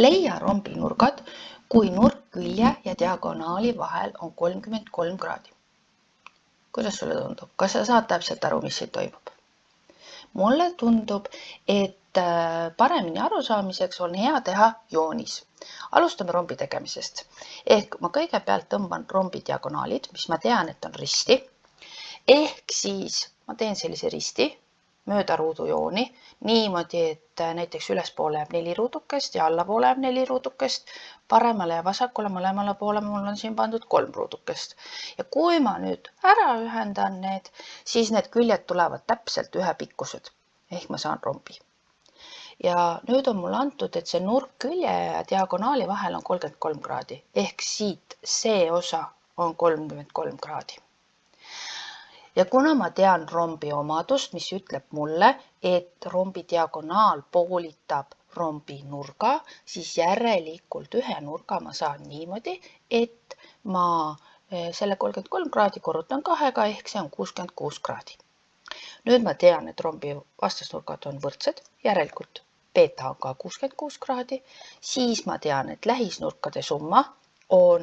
Leia rombinurgad, kui nurk külje ja diagonaali vahel on 33 kraadi. Kuidas sulle tundub? Kas sa saad täpselt aru, mis siin toimub? Mulle tundub, et paremini arusaamiseks on hea teha joonis. Alustame rombi tegemisest. Ehk ma kõigepealt tõmban rombi diagonaalid, mis ma tean, et on risti. Ehk siis ma teen sellise risti mööda ruudujooni niimoodi, et näiteks ülespoole jääb 4 ruudukest ja allapoole jääb 4 ruudukest. Paremale ja vasakule mõlemale poole mul on siin pandud 3 ruudukest. Ja kui ma nüüd ära ühendan need, siis need küljed tulevad täpselt ühepikkused. Ehk ma saan rombi. Ja nüüd on mul antud, et see nurk külje ja diagonaali vahel on 33 kraadi. Ehk siit see osa on 33 kraadi. Ja kuna ma tean rombi omadust, mis ütleb mulle, et rombi diagonaal poolitab rombi nurga, siis järelikult ühe nurga ma saan niimoodi, et ma selle 33 kraadi korrutan 2-ga, ehk see on 66 kraadi. Nüüd ma tean, et rombi vastasnurgad on võrdsed, järelikult beta on ka 66 kraadi, siis ma tean, et lähisnurkade summa on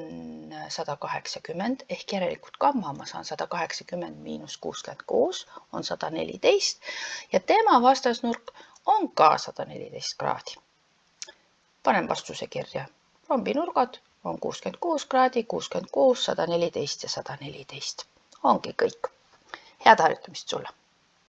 180, ehk järelikult gamma ma saan 180 miinus 66 on 114 ja tema vastasnurk on ka 114 kraadi. Panen vastuse kirja. Rombinurgad on 66 kraadi, 66, 114 ja 114. Ongi kõik. Head harjutamist sulle!